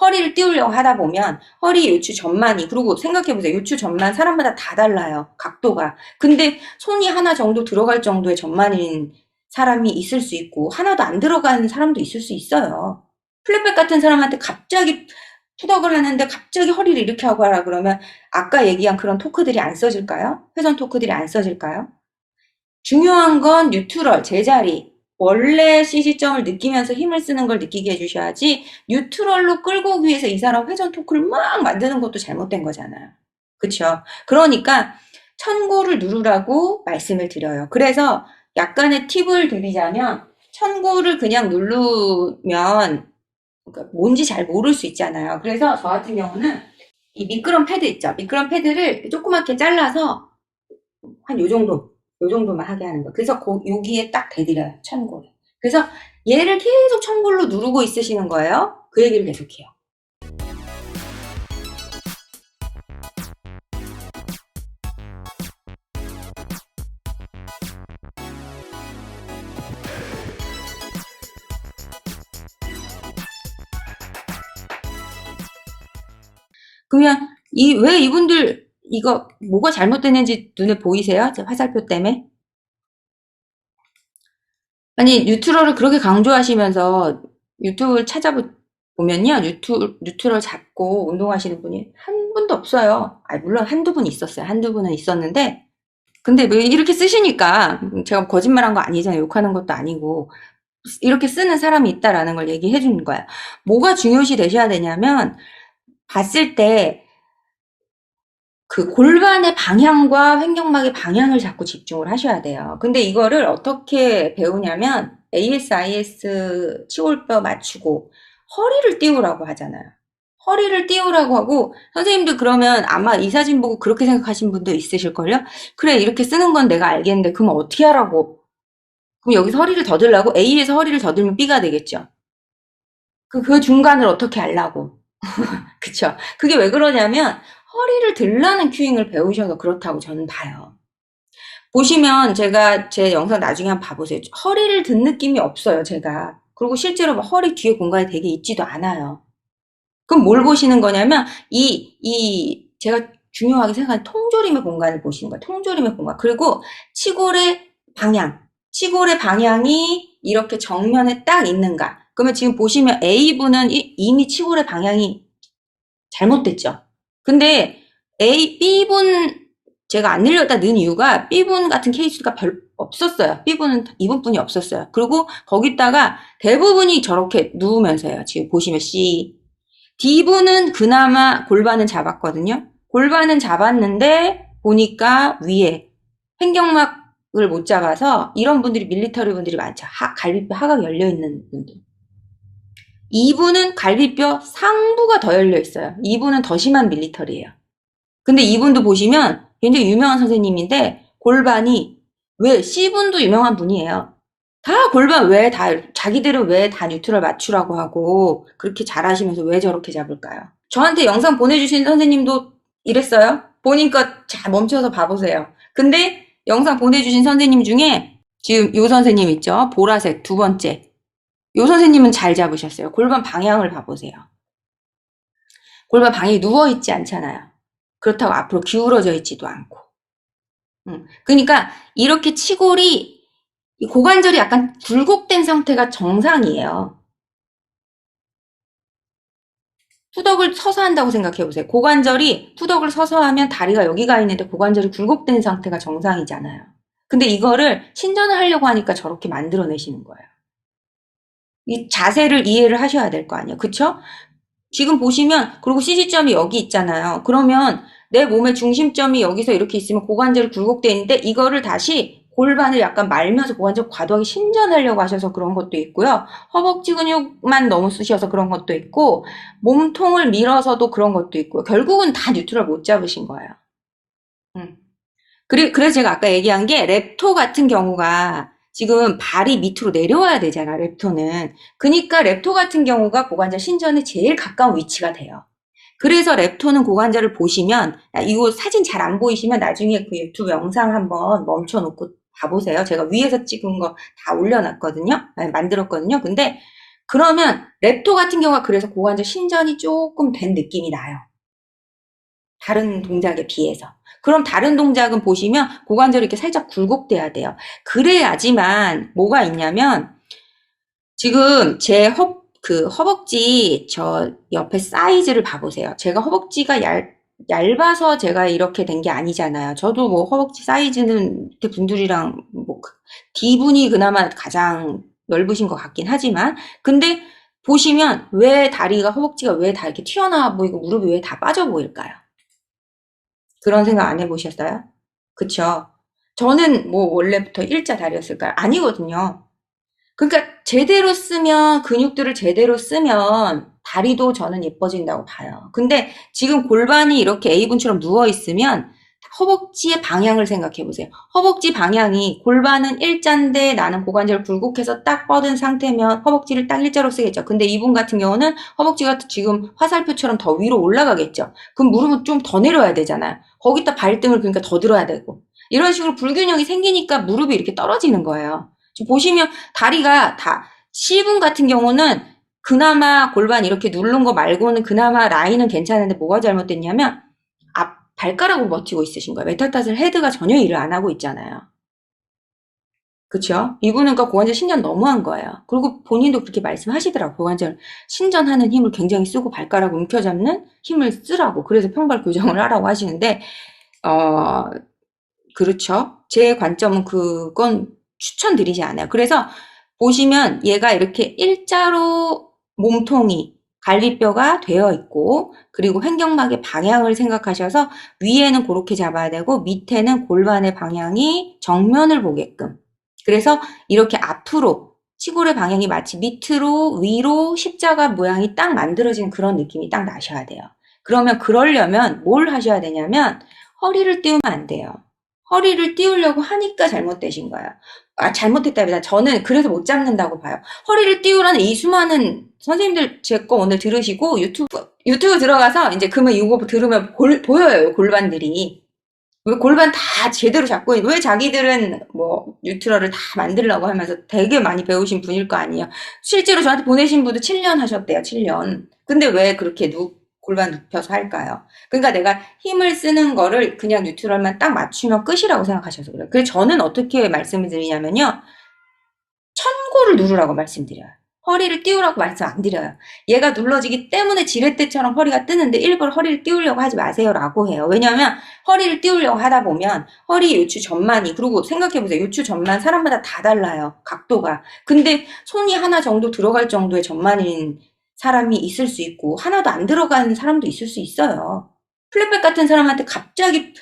허리를 띄우려고 하다 보면 허리 요추 전만이, 그리고 생각해보세요. 요추 전만 사람마다 다 달라요. 각도가. 근데 손이 하나 정도 들어갈 정도의 전만인 사람이 있을 수 있고 하나도 안 들어가는 사람도 있을 수 있어요. 플랫백 같은 사람한테 갑자기 투덕을 하는데 갑자기 허리를 이렇게 하고 하라 그러면 아까 얘기한 그런 토크들이 안 써질까요? 회전 토크들이 안 써질까요? 중요한 건 뉴트럴, 제자리. 원래 CC점을 느끼면서 힘을 쓰는 걸 느끼게 해주셔야지 뉴트럴로 끌고 오기 위해서 이 사람 회전 토크를 막 만드는 것도 잘못된 거잖아요. 그쵸? 그러니까 천고를 누르라고 말씀을 드려요. 그래서 약간의 팁을 드리자면 천고를 그냥 누르면 그러니까 뭔지 잘 모를 수 있잖아요. 그래서 저 같은 경우는 이 미끄럼 패드 있죠. 미끄럼 패드를 조그맣게 잘라서 한 요 정도만 하게 하는 거예요. 그래서 여기에 딱 대드려요. 천골. 그래서 얘를 계속 천골로 누르고 있으시는 거예요. 그 얘기를 계속해요. 그러면 왜 이분들 이거 뭐가 잘못됐는지 눈에 보이세요? 화살표 때문에? 아니 뉴트럴을 그렇게 강조하시면서 유튜브를 찾아보면요. 뉴트럴 잡고 운동하시는 분이 한 분도 없어요. 물론 한두 분 있었어요. 한두 분은 있었는데 근데 왜 이렇게 쓰시니까 제가 거짓말한 거 아니잖아요. 욕하는 것도 아니고 이렇게 쓰는 사람이 있다라는 걸 얘기해 주는 거예요. 뭐가 중요시 되셔야 되냐면 봤을 때 그 골반의 방향과 횡격막의 방향을 자꾸 집중을 하셔야 돼요. 근데 이거를 어떻게 배우냐면 ASIS 치골뼈 맞추고 허리를 띄우라고 하잖아요. 허리를 띄우라고 하고 선생님도 그러면 아마 이 사진 보고 그렇게 생각하신 분도 있으실걸요? 그래 이렇게 쓰는 건 내가 알겠는데 그럼 어떻게 하라고? 그럼 여기서 허리를 더 들라고? A에서 허리를 더 들면 B가 되겠죠? 그 중간을 어떻게 하려고? 그쵸? 그게 왜 그러냐면 허리를 들라는 큐잉을 배우셔서 그렇다고 저는 봐요. 보시면 제가 제 영상 나중에 한번 봐보세요. 허리를 든 느낌이 없어요, 제가. 그리고 실제로 막 허리 뒤에 공간이 되게 있지도 않아요. 그럼 뭘 보시는 거냐면 제가 중요하게 생각하는 통조림의 공간을 보시는 거예요. 통조림의 공간. 그리고 치골의 방향이 이렇게 정면에 딱 있는가. 그러면 지금 보시면 A분은 이미 치골의 방향이 잘못됐죠. 근데 B분 제가 안 늘렸다 넣은 이유가 B분 같은 케이스가 별 없었어요. B분은 이분뿐이 없었어요. 그리고 거기다가 대부분이 저렇게 누우면서요. 지금 보시면 C. D분은 그나마 골반은 잡았거든요. 골반은 잡았는데 보니까 위에 횡격막을 못 잡아서 이런 분들이 밀리터리 분들이 많죠. 갈비뼈 하각 열려있는 분들. 이분은 갈비뼈 상부가 더 열려있어요. 이분은 더 심한 밀리터리예요. 근데 이분도 보시면 굉장히 유명한 선생님인데 골반이 왜 C분도 유명한 분이에요. 다 골반 자기들은 왜 다 뉴트럴 맞추라고 하고 그렇게 잘하시면서 왜 저렇게 잡을까요? 저한테 영상 보내주신 선생님도 이랬어요. 보니까 자 멈춰서 봐보세요. 근데 영상 보내주신 선생님 중에 지금 요 선생님 있죠? 보라색 두 번째. 요 선생님은 잘 잡으셨어요. 골반 방향을 봐보세요. 골반 방향이 누워있지 않잖아요. 그렇다고 앞으로 기울어져 있지도 않고. 그러니까 이렇게 치골이 고관절이 약간 굴곡된 상태가 정상이에요. 투덕을 서서 한다고 생각해보세요. 고관절이 투덕을 서서 하면 다리가 여기가 있는데 고관절이 굴곡된 상태가 정상이잖아요. 근데 이거를 신전을 하려고 하니까 저렇게 만들어내시는 거예요. 이 자세를 이해를 하셔야 될 거 아니에요. 그쵸? 지금 보시면 그리고 CC점이 여기 있잖아요. 그러면 내 몸의 중심점이 여기서 이렇게 있으면 고관절이 굴곡되어 있는데 이거를 다시 골반을 약간 말면서 고관절 과도하게 신전하려고 하셔서 그런 것도 있고요. 허벅지 근육만 너무 쓰셔서 그런 것도 있고 몸통을 밀어서도 그런 것도 있고요. 결국은 다 뉴트럴 못 잡으신 거예요. 그래서 제가 아까 얘기한 게 랩토 같은 경우가 지금 발이 밑으로 내려와야 되잖아, 랩토는. 그러니까 랩토 같은 경우가 고관절 신전에 제일 가까운 위치가 돼요. 그래서 랩토는 고관절을 보시면 이거 사진 잘 안 보이시면 나중에 그 유튜브 영상 한번 멈춰놓고 봐보세요. 제가 위에서 찍은 거 다 올려놨거든요. 만들었거든요. 근데 그러면 랩토 같은 경우가 그래서 고관절 신전이 조금 된 느낌이 나요. 다른 동작에 비해서. 그럼 다른 동작은 보시면 고관절이 이렇게 살짝 굴곡돼야 돼요. 그래야지만 뭐가 있냐면 지금 제 허벅지 저 옆에 사이즈를 봐보세요. 제가 허벅지가 얇아서 제가 이렇게 된 게 아니잖아요. 저도 뭐 허벅지 사이즈는 이렇게 분들이랑 뭐 D분이 그나마 가장 넓으신 것 같긴 하지만 근데 보시면 왜 다리가 허벅지가 왜 다 이렇게 튀어나와 보이고 무릎이 왜 다 빠져 보일까요? 그런 생각 안 해보셨어요? 그쵸? 저는 뭐 원래부터 일자 다리였을까요? 아니거든요. 그러니까 제대로 쓰면 근육들을 제대로 쓰면 다리도 저는 예뻐진다고 봐요. 근데 지금 골반이 이렇게 A분처럼 누워 있으면 허벅지의 방향을 생각해 보세요. 허벅지 방향이 골반은 일자인데 나는 고관절 굴곡해서 딱 뻗은 상태면 허벅지를 딱 일자로 쓰겠죠. 근데 이분 같은 경우는 허벅지가 지금 화살표처럼 더 위로 올라가겠죠. 그럼 무릎은 좀 더 내려야 되잖아요. 거기다 발등을 그러니까 더 들어야 되고 이런 식으로 불균형이 생기니까 무릎이 이렇게 떨어지는 거예요. 지금 보시면 다리가 다 C분 같은 경우는 그나마 골반 이렇게 누른 거 말고는 그나마 라인은 괜찮은데 뭐가 잘못됐냐면 앞 발가락으로 버티고 있으신 거예요. 메타타셀 헤드가 전혀 일을 안 하고 있잖아요. 그쵸? 이분은 그러니까 고관절 신전 너무한 거예요. 그리고 본인도 그렇게 말씀하시더라고요. 고관절 신전하는 힘을 굉장히 쓰고 발가락 움켜잡는 힘을 쓰라고. 그래서 평발 교정을 하라고 하시는데 어 그렇죠. 제 관점은 그건 추천드리지 않아요. 그래서 보시면 얘가 이렇게 일자로 몸통이 갈비뼈가 되어 있고 그리고 횡격막의 방향을 생각하셔서 위에는 그렇게 잡아야 되고 밑에는 골반의 방향이 정면을 보게끔 그래서 이렇게 앞으로 치골의 방향이 마치 밑으로 위로 십자가 모양이 딱 만들어진 그런 느낌이 딱 나셔야 돼요. 그러면 그러려면 뭘 하셔야 되냐면 허리를 띄우면 안 돼요. 허리를 띄우려고 하니까 잘못되신 거예요. 잘못했다기보다 저는 그래서 못 잡는다고 봐요. 허리를 띄우라는 이 수많은 선생님들 제 거 오늘 들으시고 유튜브 들어가서 이제 그러면 이거 들으면 보여요, 골반들이. 왜 골반 다 제대로 잡고 왜 자기들은 뭐 뉴트럴을 다 만들려고 하면서 되게 많이 배우신 분일 거 아니에요. 실제로 저한테 보내신 분도 7년 하셨대요. 7년. 근데 왜 그렇게 골반 눕혀서 할까요? 그러니까 내가 힘을 쓰는 거를 그냥 뉴트럴만 딱 맞추면 끝이라고 생각하셔서 그래요. 그래서 저는 어떻게 말씀을 드리냐면요. 천골을 누르라고 말씀드려요. 허리를 띄우라고 말씀 안 드려요. 얘가 눌러지기 때문에 지렛대처럼 허리가 뜨는데 일부러 허리를 띄우려고 하지 마세요라고 해요. 왜냐하면 허리를 띄우려고 하다 보면 허리 요추 전만이 그리고 생각해보세요. 요추 전만 사람마다 다 달라요. 각도가. 근데 손이 하나 정도 들어갈 정도의 전만인 사람이 있을 수 있고 하나도 안 들어가는 사람도 있을 수 있어요. 플랫백 같은 사람한테 갑자기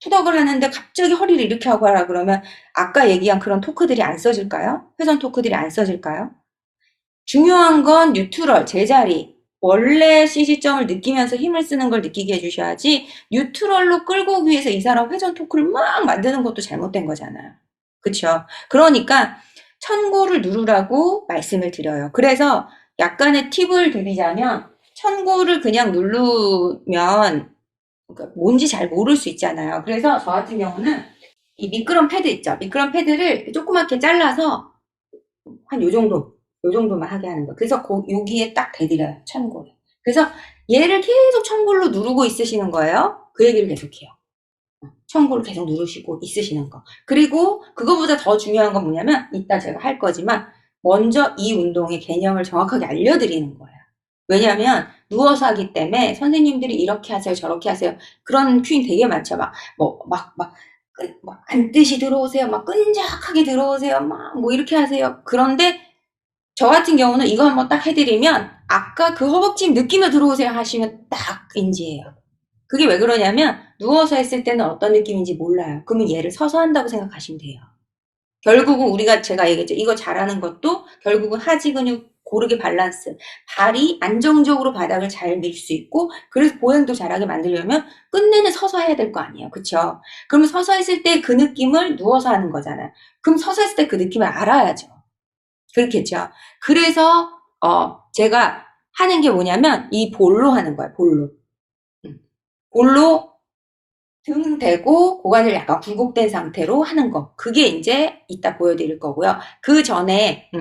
푸덕을 하는데 갑자기 허리를 이렇게 하고 하라 그러면 아까 얘기한 그런 토크들이 안 써질까요? 회전 토크들이 안 써질까요? 중요한 건 뉴트럴, 제자리. 원래 CC점을 느끼면서 힘을 쓰는 걸 느끼게 해주셔야지 뉴트럴로 끌고 오기 위해서 이 사람 회전 토크를 막 만드는 것도 잘못된 거잖아요. 그쵸? 그러니까 천골을 누르라고 말씀을 드려요. 그래서 약간의 팁을 드리자면 천골을 그냥 누르면 그러니까 뭔지 잘 모를 수 있잖아요. 그래서 저 같은 경우는 이 미끄럼 패드 있죠. 미끄럼 패드를 조그맣게 잘라서 한 요 정도만 하게 하는 거. 그래서 여기에 딱 대드려요. 천골을. 그래서 얘를 계속 천골로 누르고 있으시는 거예요. 그 얘기를 계속해요. 천골을 계속 누르시고 있으시는 거. 그리고 그거보다 더 중요한 건 뭐냐면 이따 제가 할 거지만 먼저 이 운동의 개념을 정확하게 알려드리는 거예요. 왜냐하면 누워서 하기 때문에 선생님들이 이렇게 하세요, 저렇게 하세요. 그런 큐잉 되게 많죠. 앉듯이 들어오세요. 막 끈적하게 들어오세요. 막 뭐 이렇게 하세요. 그런데 저 같은 경우는 이거 한번 딱 해드리면 아까 그 허벅지 느끼며 들어오세요 하시면 딱 인지해요. 그게 왜 그러냐면 누워서 했을 때는 어떤 느낌인지 몰라요. 그러면 얘를 서서 한다고 생각하시면 돼요. 결국은 제가 얘기했죠. 이거 잘하는 것도 결국은 하지 근육 고르게 밸런스. 발이 안정적으로 바닥을 잘 밀 수 있고 그래서 보행도 잘하게 만들려면 끝내는 서서 해야 될 거 아니에요. 그쵸? 그러면 서서 했을 때 그 느낌을 누워서 하는 거잖아요. 그럼 서서 했을 때 그 느낌을 알아야죠. 그렇겠죠. 그래서 제가 하는 게 뭐냐면 이 볼로 하는 거예요. 볼로. 볼로 등 대고 고관절 약간 굴곡된 상태로 하는 거. 그게 이제 이따 보여드릴 거고요. 그 전에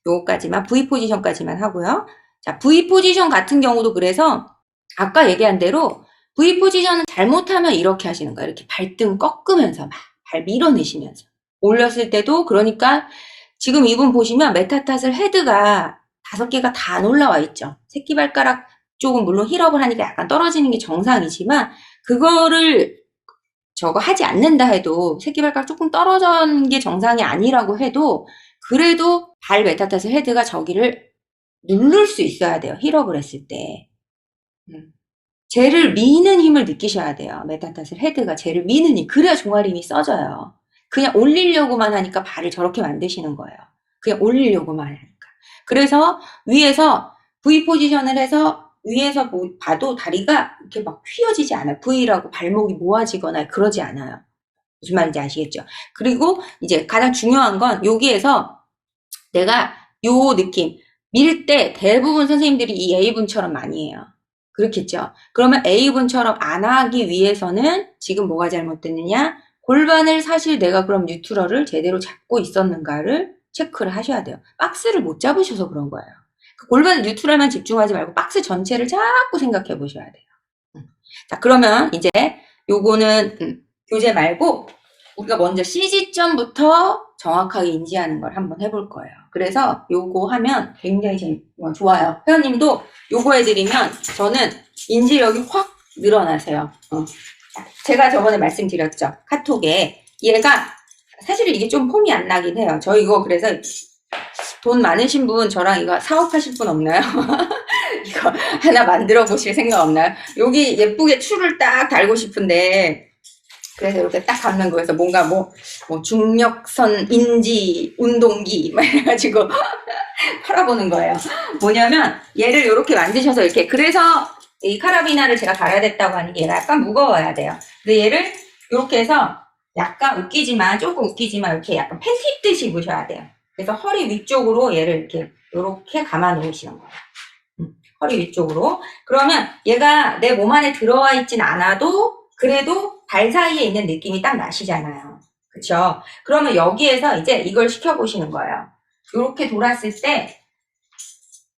요거까지만, V 포지션까지만 하고요. 자, V 포지션 같은 경우도 그래서 아까 얘기한 대로 V 포지션은 잘못하면 이렇게 하시는 거예요. 이렇게 발등 꺾으면서 막 발 밀어내시면서. 올렸을 때도 그러니까 지금 이분 보시면 메타타슬 헤드가 5개가 다 안 올라와 있죠. 새끼발가락 쪽은 물론 힐업을 하니까 약간 떨어지는 게 정상이지만 그거를 저거 하지 않는다 해도 새끼발가락 조금 떨어진 게 정상이 아니라고 해도 그래도 발 메타타슬 헤드가 저기를 누를 수 있어야 돼요. 힐업을 했을 때. 쟤를 미는 힘을 느끼셔야 돼요. 메타타슬 헤드가 쟤를 미는 힘. 그래야 종아리 힘이 써져요. 그냥 올리려고만 하니까 발을 저렇게 만드시는 거예요. 그냥 올리려고만 하니까. 그래서 위에서 V 포지션을 해서 위에서 봐도 다리가 이렇게 막 휘어지지 않아요. V라고 발목이 모아지거나 그러지 않아요. 무슨 말인지 아시겠죠? 그리고 이제 가장 중요한 건 여기에서 내가 요 느낌 밀 때 대부분 선생님들이 이 A분처럼 많이 해요. 그렇겠죠? 그러면 A분처럼 안 하기 위해서는 지금 뭐가 잘못됐느냐? 골반을 사실 내가 그럼 뉴트럴을 제대로 잡고 있었는가를 체크를 하셔야 돼요. 박스를 못 잡으셔서 그런 거예요. 골반 뉴트럴만 집중하지 말고 박스 전체를 자꾸 생각해 보셔야 돼요. 자, 그러면 이제 요거는 교재 말고 우리가 먼저 CG점부터 정확하게 인지하는 걸 한번 해볼 거예요. 그래서 요거 하면 굉장히 좋아요. 회원님도 요거 해드리면 저는 인지력이 확 늘어나세요. 제가 저번에 말씀드렸죠. 카톡에 얘가 사실 이게 좀 폼이 안 나긴 해요. 저 이거 그래서 돈 많으신 분 저랑 이거 사업하실 분 없나요? 이거 하나 만들어 보실 생각 없나요? 여기 예쁘게 추를 딱 달고 싶은데 그래서 이렇게 딱 감는 거에서 뭔가 뭐 중력선 인지 운동기 막 해가지고 팔아보는 거예요. 뭐냐면 얘를 이렇게 만드셔서 이렇게 그래서 이 카라비나를 제가 달아야 됐다고 하는 게 얘가 약간 무거워야 돼요. 근데 얘를 이렇게 해서 약간 조금 웃기지만 이렇게 약간 팬티 입듯이 입으셔야 돼요. 그래서 허리 위쪽으로 얘를 이렇게 감아 놓으시는 거예요. 허리 위쪽으로. 그러면 얘가 내 몸 안에 들어와 있진 않아도 그래도 발 사이에 있는 느낌이 딱 나시잖아요. 그쵸? 그러면 여기에서 이제 이걸 시켜보시는 거예요. 이렇게 돌았을 때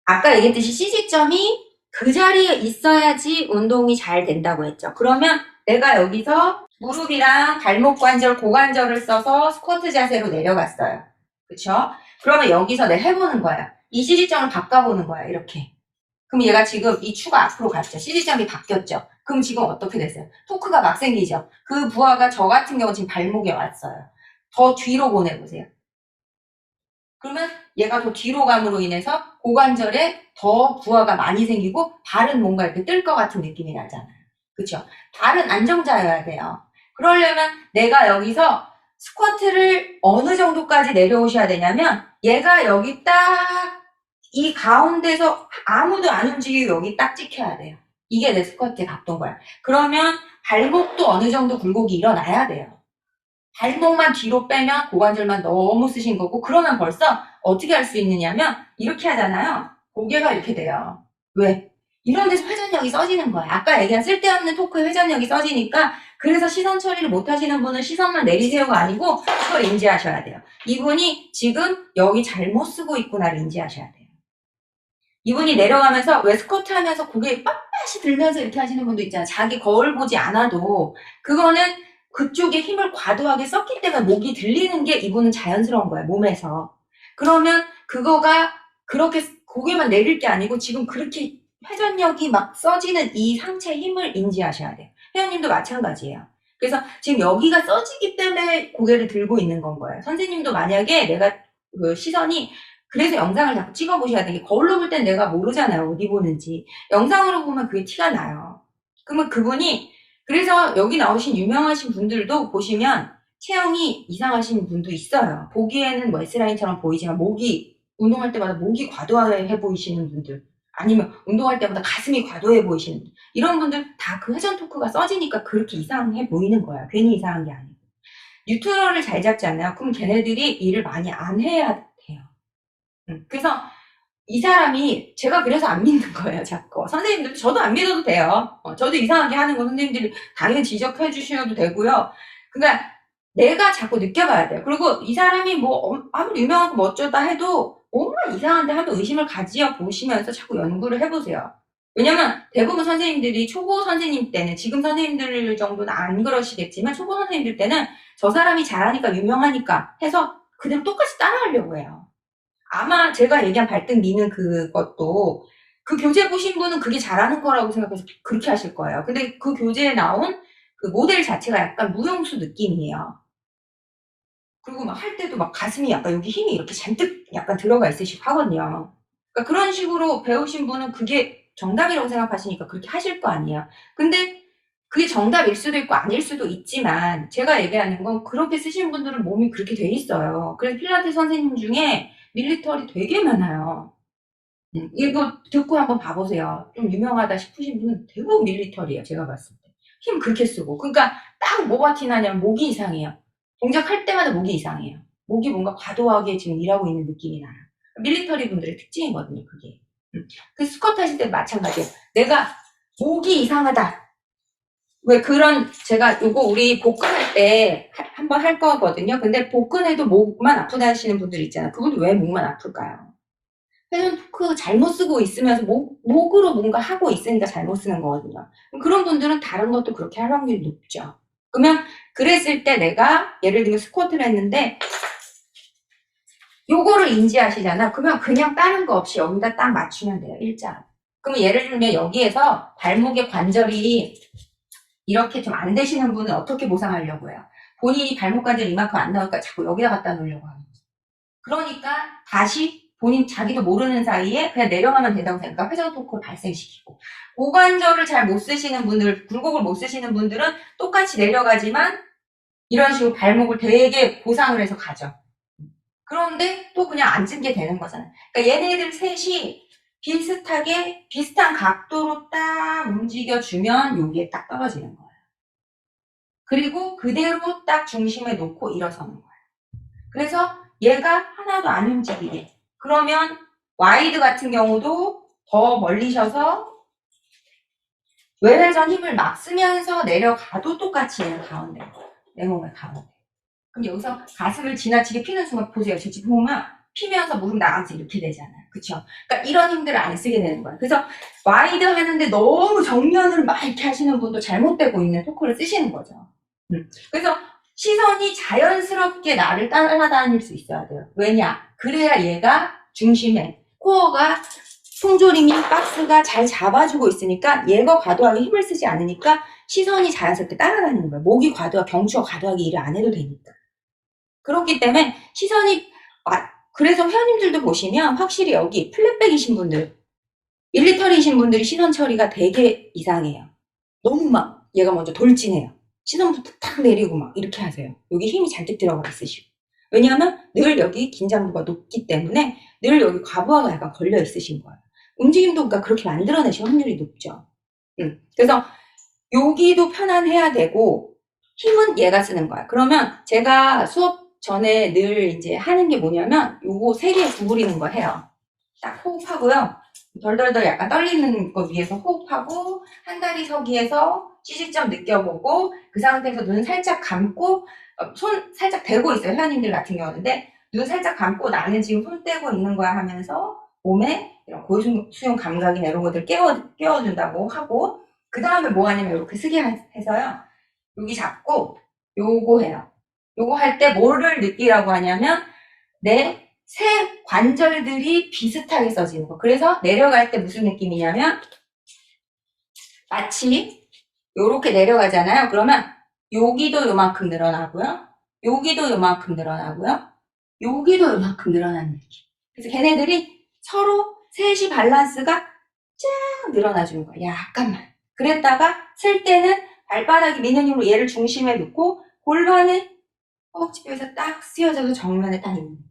아까 얘기했듯이 CG점이 그 자리에 있어야지 운동이 잘 된다고 했죠. 그러면 내가 여기서 무릎이랑 발목 관절, 고관절을 써서 스쿼트 자세로 내려갔어요. 그쵸? 그러면 여기서 내가 해보는 거야. 이 CG점을 바꿔보는 거야. 이렇게. 그럼 얘가 지금 이 추가 앞으로 갔죠. CG점이 바뀌었죠. 그럼 지금 어떻게 됐어요? 토크가 막 생기죠. 그 부하가 저 같은 경우 지금 발목에 왔어요. 더 뒤로 보내보세요. 그러면 얘가 더 뒤로 감으로 인해서 고관절에 더 부하가 많이 생기고 발은 뭔가 이렇게 뜰 것 같은 느낌이 나잖아요. 그쵸? 발은 안정자여야 돼요. 그러려면 내가 여기서 스쿼트를 어느 정도까지 내려오셔야 되냐면 얘가 여기 딱 이 가운데서 아무도 안 움직이고 여기 딱 찍혀야 돼요. 이게 내 스쿼트의 각도인 그러면 발목도 어느 정도 굴곡이 일어나야 돼요. 발목만 뒤로 빼면 고관절만 너무 쓰신 거고 그러면 벌써 어떻게 할 수 있느냐면 이렇게 하잖아요. 고개가 이렇게 돼요. 왜? 이런 데서 회전력이 써지는 거야. 아까 얘기한 쓸데없는 토크에 회전력이 써지니까 그래서 시선 처리를 못 하시는 분은 시선만 내리세요가 아니고 그걸 인지하셔야 돼요. 이분이 지금 여기 잘못 쓰고 있구나를 인지하셔야 돼요. 이분이 내려가면서 왜 스쿼트 하면서 고개 빳빳이 들면서 이렇게 하시는 분도 있잖아요. 자기 거울 보지 않아도 그거는 그쪽에 힘을 과도하게 썼기 때문에 목이 들리는 게 이분은 자연스러운 거예요. 몸에서. 그러면 그거가 그렇게 고개만 내릴 게 아니고 지금 그렇게 회전력이 막 써지는 이 상체의 힘을 인지하셔야 돼요. 회원님도 마찬가지예요. 그래서 지금 여기가 써지기 때문에 고개를 들고 있는 건 거예요. 선생님도 만약에 내가 그 시선이 그래서 영상을 자꾸 찍어보셔야 되는 게 거울로 볼 땐 내가 모르잖아요. 어디 보는지. 영상으로 보면 그게 티가 나요. 그러면 그분이 그래서 여기 나오신 유명하신 분들도 보시면 체형이 이상하신 분도 있어요. 보기에는 뭐 S라인처럼 보이지만 목이 운동할 때마다 목이 과도해 보이시는 분들 아니면 운동할 때마다 가슴이 과도해 보이시는 분들 이런 분들 다 그 회전 토크가 써지니까 그렇게 이상해 보이는 거야. 괜히 이상한 게 아니고. 뉴트럴을 잘 잡지 않나요? 그럼 걔네들이 일을 많이 안 해야 돼요. 그래서 이 사람이 제가 그래서 안 믿는 거예요. 자꾸. 선생님들도 저도 안 믿어도 돼요. 저도 이상하게 하는 거 선생님들이 당연히 지적해 주셔도 되고요. 그러니까 내가 자꾸 느껴봐야 돼요. 그리고 이 사람이 뭐 아무리 유명하고 멋져다 해도 뭔가 이상한데 하도 의심을 가지어 보시면서 자꾸 연구를 해보세요. 왜냐면 대부분 선생님들이 초보 선생님 때는, 지금 선생님들 정도는 안 그러시겠지만 초보 선생님들 때는 저 사람이 잘하니까 유명하니까 해서 그대로 똑같이 따라하려고 해요. 아마 제가 얘기한 발등 미는 그것도 그 교재 보신 분은 그게 잘하는 거라고 생각해서 그렇게 하실 거예요. 근데 그 교재에 나온 그 모델 자체가 약간 무용수 느낌이에요. 그리고 막 할 때도 막 가슴이 약간 여기 힘이 이렇게 잔뜩 약간 들어가 있으시고 하거든요. 그러니까 그런 식으로 배우신 분은 그게 정답이라고 생각하시니까 그렇게 하실 거 아니에요. 근데 그게 정답일 수도 있고 아닐 수도 있지만 제가 얘기하는 건 그렇게 쓰신 분들은 몸이 그렇게 돼 있어요. 그래서 필라테스 선생님 중에 밀리터리 되게 많아요. 이거 듣고 한번 봐보세요. 좀 유명하다 싶으신 분은 대부분 밀리터리예요. 제가 봤을 때. 힘 그렇게 쓰고. 그러니까 딱 뭐가 티나냐면 목이 이상해요. 동작할 때마다 목이 이상해요. 목이 뭔가 과도하게 지금 일하고 있는 느낌이 나요. 밀리터리 분들의 특징이거든요, 그게. 그 스쿼트 하실 때도 마찬가지예요. 내가 목이 이상하다. 왜 그런, 제가 요거 우리 복근할 때 한번 할 거거든요. 근데 복근에도 목만 아프다 하시는 분들 있잖아요. 그분들 왜 목만 아플까요? 회전 토크 잘못 쓰고 있으면서 목으로 뭔가 하고 있으니까 잘못 쓰는 거거든요. 그런 분들은 다른 것도 그렇게 할 확률이 높죠. 그러면 그랬을 때 내가 예를 들면 스쿼트를 했는데 요거를 인지하시잖아. 그러면 그냥 다른 거 없이 여기다 딱 맞추면 돼요. 일자로. 그러면 예를 들면 여기에서 발목의 관절이 이렇게 좀 안 되시는 분은 어떻게 보상하려고 해요? 본인이 발목 관절이 이만큼 안 나오니까 자꾸 여기다 갖다 놓으려고 하는 거죠. 그러니까 다시 본인 자기도 모르는 사이에 그냥 내려가면 된다고 생각하니까 회전 토크를 발생시키고, 고관절을 잘 못 쓰시는 분들, 굴곡을 못 쓰시는 분들은 똑같이 내려가지만 이런 식으로 발목을 되게 보상을 해서 가죠. 그런데 또 그냥 앉은 게 되는 거잖아요. 그러니까 얘네들 셋이 비슷하게 비슷한 각도로 딱 움직여주면 여기에 딱 떨어지는 거예요. 그리고 그대로 딱 중심에 놓고 일어서는 거예요. 그래서 얘가 하나도 안 움직이게. 그러면 와이드 같은 경우도 더 멀리셔서 외회전 힘을 막 쓰면서 내려가도 똑같이 얘는 가운데, 내 몸의 가운데. 그럼 여기서 가슴을 지나치게 피는 순간 보세요. 지금 보면 피면서 무릎 나가면서 이렇게 되잖아요. 그쵸? 그러니까 이런 힘들을 안 쓰게 되는 거예요. 그래서 와이드 하는데 너무 정면을 막 이렇게 하시는 분도 잘못되고 있는 토크를 쓰시는 거죠. 그래서 시선이 자연스럽게 나를 따라다닐 수 있어야 돼요. 왜냐? 그래야 얘가 중심에, 코어가, 통조림이, 박스가 잘 잡아주고 있으니까 얘가 과도하게 힘을 쓰지 않으니까 시선이 자연스럽게 따라다니는 거예요. 목이 과도하게, 경추가 과도하게 일을 안 해도 되니까. 그렇기 때문에 시선이, 그래서 회원님들도 보시면 확실히 여기 플랫백이신 분들, 밀리터리이신 분들이 시선 처리가 되게 이상해요. 너무 막 얘가 먼저 돌진해요. 시선부터 탁 내리고 막 이렇게 하세요. 여기 힘이 잔뜩 들어가 있으시고. 왜냐하면 늘 여기 긴장도가 높기 때문에 늘 여기 과부하가 약간 걸려 있으신 거예요. 움직임도 그러니까 그렇게 만들어내실 확률이 높죠. 그래서 여기도 편안해야 되고 힘은 얘가 쓰는 거야. 그러면 제가 수업 전에 늘 이제 하는 게 뭐냐면 요거 세 개 구부리는 거 해요. 딱 호흡하고요. 덜덜덜 약간 떨리는 거 위에서 호흡하고 한 다리 서기에서 시시점 느껴보고 그 상태에서 눈 살짝 감고 손 살짝 대고 있어요. 회원님들 같은 경우인데 눈 살짝 감고 나는 지금 손 떼고 있는 거야 하면서 몸에 이런 고수용 감각이나 이런 것들 깨워준다고 하고 그 다음에 뭐 하냐면 이렇게 쓰게 해서요. 여기 잡고 요거 해요. 요거 할 때 뭐를 느끼라고 하냐면 내 새 관절들이 비슷하게 써지는 거. 그래서 내려갈 때 무슨 느낌이냐면 마치 요렇게 내려가잖아요. 그러면 여기도 요만큼 늘어나고요. 여기도 요만큼 늘어나고요. 여기도 요만큼 늘어나는 느낌. 그래서 걔네들이 서로 셋이 밸런스가 쫙 늘어나주는 거야. 약간만. 그랬다가 쓸 때는 발바닥이 미는 힘으로 얘를 중심에 놓고 골반을 허벅지뼈에서 딱 쓰여져서 정면에 딱 있는 느낌.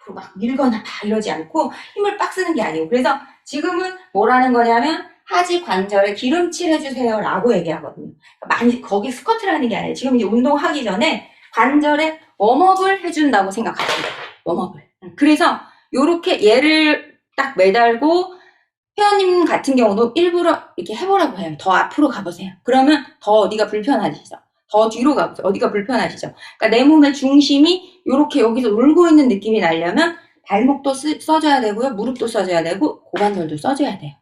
앞으로 막 밀거나 막 이러지 않고 힘을 빡 쓰는 게 아니고. 그래서 지금은 뭐라는 거냐면 하지 관절에 기름칠 해주세요 라고 얘기하거든요. 많이 거기 스쿼트를 하는 게 아니에요. 지금 이제 운동하기 전에 관절에 웜업을 해준다고 생각하시면 돼요. 웜업을. 그래서 요렇게 얘를 딱 매달고 회원님 같은 경우도 일부러 이렇게 해보라고 해요. 더 앞으로 가보세요. 그러면 더 어디가 불편하시죠? 더 뒤로 가보세요. 어디가 불편하시죠? 그러니까 내 몸의 중심이 이렇게 여기서 울고 있는 느낌이 나려면 발목도 써줘야 되고요. 무릎도 써줘야 되고 고관절도 써줘야 돼요.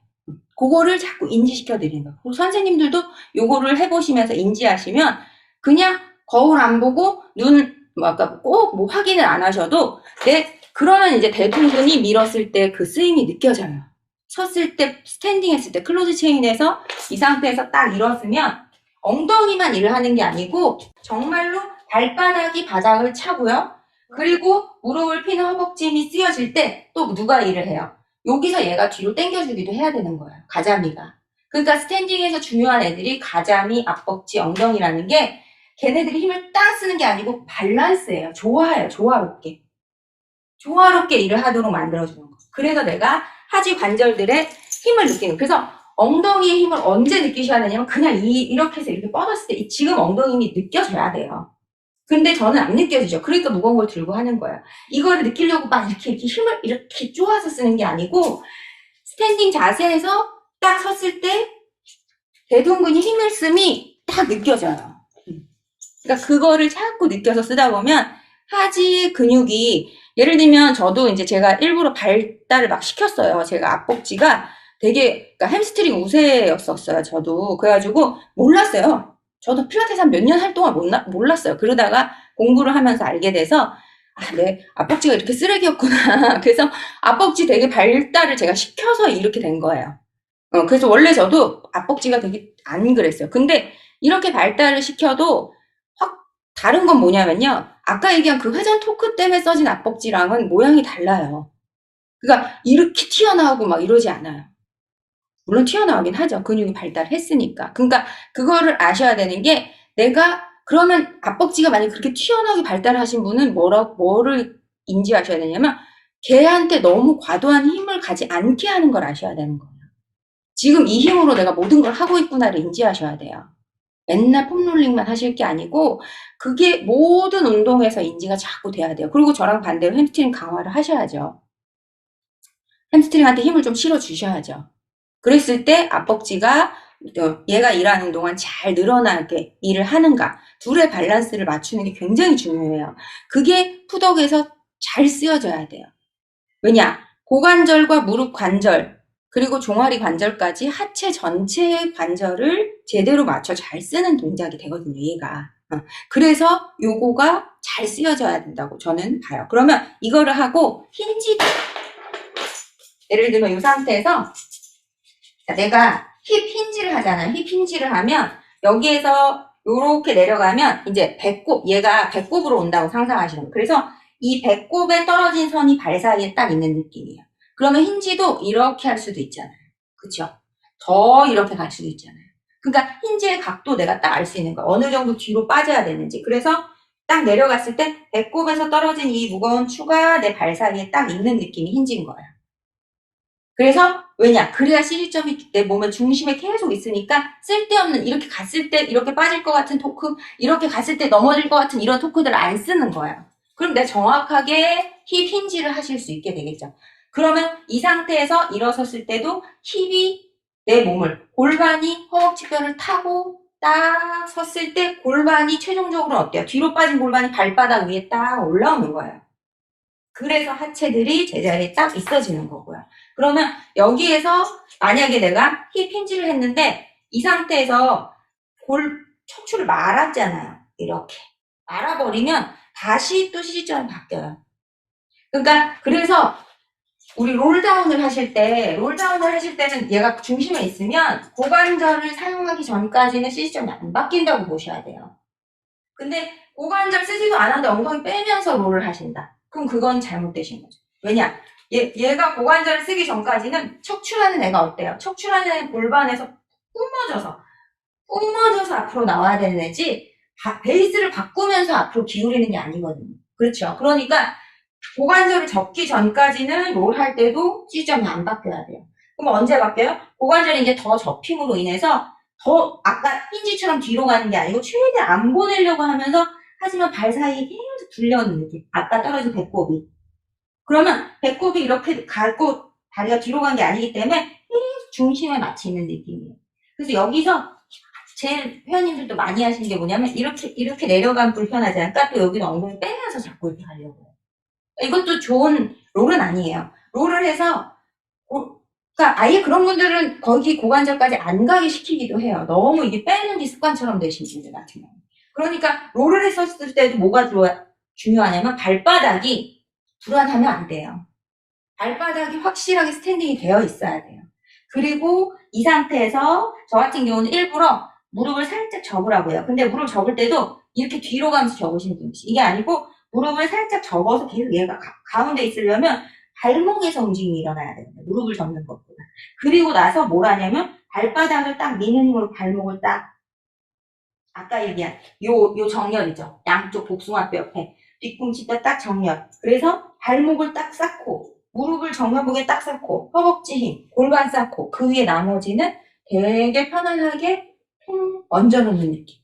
그거를 자꾸 인지시켜 드리는 거예요. 그리고 선생님들도 요거를 해보시면서 인지하시면 그냥 거울 안 보고 눈 꼭 뭐 확인을 안 하셔도 그러면 이제 대둔근이 밀었을 때 그 쓰임이 느껴져요. 섰을 때, 스탠딩 했을 때, 클로즈 체인에서 이 상태에서 딱 일었으면 엉덩이만 일을 하는 게 아니고 정말로 발바닥이 바닥을 차고요. 그리고 무릎을 피는 허벅지 힘이 쓰여질 때 또 누가 일을 해요? 여기서 얘가 뒤로 당겨주기도 해야 되는 거예요. 가자미가. 그러니까 스탠딩에서 중요한 애들이 가자미, 앞벅지, 엉덩이라는 게 걔네들이 힘을 딱 쓰는 게 아니고 밸런스예요. 좋아요. 조화롭게. 조화롭게 일을 하도록 만들어주는 거. 그래서 내가 하지 관절들의 힘을 느끼는. 그래서 엉덩이의 힘을 언제 느끼셔야 되냐면 그냥 이렇게 해서 이렇게 뻗었을 때 지금 엉덩이 힘이 느껴져야 돼요. 근데 저는 안 느껴지죠. 그러니까 무거운 걸 들고 하는 거예요. 이거를 느끼려고 막 이렇게 힘을 이렇게 쪼아서 쓰는 게 아니고 스탠딩 자세에서 딱 섰을 때 대둔근이 힘을 씀이 딱 느껴져요. 그러니까 그거를 자꾸 느껴서 쓰다 보면 하지 근육이 예를 들면 저도 이제 제가 일부러 발달을 막 시켰어요. 제가 앞벅지가 되게 그러니까 햄스트링 우세였었어요. 저도 그래가지고 몰랐어요. 저도 필라테스 한 몇 년 할 동안 몰랐어요. 그러다가 공부를 하면서 알게 돼서 내 앞벅지가 이렇게 쓰레기였구나. 그래서 앞벅지 되게 발달을 제가 시켜서 이렇게 된 거예요. 그래서 원래 저도 앞벅지가 되게 안 그랬어요. 근데 이렇게 발달을 시켜도 확 다른 건 뭐냐면요. 아까 얘기한 그 회전 토크 때문에 써진 앞벅지랑은 모양이 달라요. 그러니까 이렇게 튀어나오고 막 이러지 않아요. 물론 튀어나오긴 하죠. 근육이 발달했으니까. 그러니까 그거를 아셔야 되는 게 내가 그러면 앞벅지가 만약에 그렇게 튀어나오게 발달하신 분은 뭐를 인지하셔야 되냐면 걔한테 너무 과도한 힘을 가지 않게 하는 걸 아셔야 되는 거예요. 지금 이 힘으로 내가 모든 걸 하고 있구나를 인지하셔야 돼요. 맨날 폼롤링만 하실 게 아니고 그게 모든 운동에서 인지가 자꾸 돼야 돼요. 그리고 저랑 반대로 햄스트링 강화를 하셔야죠. 햄스트링한테 힘을 좀 실어 주셔야죠. 그랬을 때 앞벅지가 얘가 일하는 동안 잘 늘어나게 일을 하는가 둘의 밸런스를 맞추는 게 굉장히 중요해요. 그게 푸덕에서 잘 쓰여져야 돼요. 왜냐? 고관절과 무릎 관절 그리고 종아리 관절까지 하체 전체의 관절을 제대로 맞춰 잘 쓰는 동작이 되거든요. 얘가. 그래서 요거가 잘 쓰여져야 된다고 저는 봐요. 그러면 이거를 하고 힌지 예를 들면 이 상태에서 내가 힙 힌지를 하잖아요. 힙 힌지를 하면 여기에서 요렇게 내려가면 이제 배꼽 얘가 배꼽으로 온다고 상상하시는 거예요. 그래서 이 배꼽에 떨어진 선이 발 사이에 딱 있는 느낌이에요. 그러면 힌지도 이렇게 할 수도 있잖아요. 그쵸? 더 이렇게 갈 수도 있잖아요. 그러니까 힌지의 각도 내가 딱 알 수 있는 거예요. 어느 정도 뒤로 빠져야 되는지. 그래서 딱 내려갔을 때 배꼽에서 떨어진 이 무거운 추가 내 발 사이에 딱 있는 느낌이 힌지인 거예요. 그래서 왜냐? 그래야 CG점이 내 몸의 중심에 계속 있으니까 쓸데없는 이렇게 갔을 때 이렇게 빠질 것 같은 토크, 이렇게 갔을 때 넘어질 것 같은 이런 토크들을 안 쓰는 거예요. 그럼 내가 정확하게 힙 힌지를 하실 수 있게 되겠죠. 그러면 이 상태에서 일어섰을 때도 힙이 내 몸을 골반이 허벅지뼈를 타고 딱 섰을 때 골반이 최종적으로 어때요? 뒤로 빠진 골반이 발바닥 위에 딱 올라오는 거예요. 그래서 하체들이 제자리에 딱 있어지는 거고요. 그러면 여기에서 만약에 내가 힙 힌지를 했는데 이 상태에서 척추를 말았잖아요. 이렇게 말아버리면 다시 또 시지점이 바뀌어요. 그러니까 그래서 우리 롤다운을 하실 때는 얘가 중심에 있으면 고관절을 사용하기 전까지는 시지점이 안 바뀐다고 보셔야 돼요. 근데 고관절 쓰지도 않았는데 엉덩이 빼면서 롤을 하신다. 그럼 그건 잘못되신 거죠. 왜냐? 얘가 고관절을 쓰기 전까지는 척추라는 애가 어때요? 척추라는 애는 골반에서 뿜어져서 앞으로 나와야 되는 애지 베이스를 바꾸면서 앞으로 기울이는 게 아니거든요. 그렇죠? 그러니까 고관절을 접기 전까지는 롤 할 때도 시점이 안 바뀌어야 돼요. 그럼 언제 바뀌어요? 고관절이 이제 더 접힘으로 인해서 더 아까 힌지처럼 뒤로 가는 게 아니고 최대한 안 보내려고 하면서 하지만 발 사이에 계속 불려오는 느낌. 아까 떨어진 배꼽이. 그러면 배꼽이 이렇게 가고 다리가 뒤로 간 게 아니기 때문에 계속 중심에 맞춰 있는 느낌이에요. 그래서 여기서 제일 회원님들도 많이 하시는 게 뭐냐면 이렇게 내려가면 불편하지 않을까? 또 여기는 엉덩이 빼면서 자꾸 이렇게 가려고 해요. 이것도 좋은 롤은 아니에요. 롤을 해서 그러니까 아예 그런 분들은 거기 고관절까지 안 가게 시키기도 해요. 너무 이게 빼는 게 습관처럼 되신 분들 같은 경우. 그러니까 롤을 했었을 때도 뭐가 중요하냐면 발바닥이 불안하면 안 돼요. 발바닥이 확실하게 스탠딩이 되어 있어야 돼요. 그리고 이 상태에서 저 같은 경우는 일부러 무릎을 살짝 접으라고요. 근데 무릎 접을 때도 이렇게 뒤로 가면서 접으시면 됩니다. 이게 아니고 무릎을 살짝 접어서 계속 얘가 가운데 있으려면 발목에서 움직임이 일어나야 됩니다. 무릎을 접는 것보다. 그리고 나서 뭘 하냐면 발바닥을 딱 미는 힘으로 발목을 딱 아까 얘기한 요 정렬이죠. 양쪽 복숭아뼈 옆에 뒤꿈치뼈 딱 정렬. 그래서 발목을 딱 쌓고 무릎을 정면목에 딱 쌓고 허벅지 힘, 골반 쌓고 그 위에 나머지는 되게 편안하게 통 얹어놓는 느낌.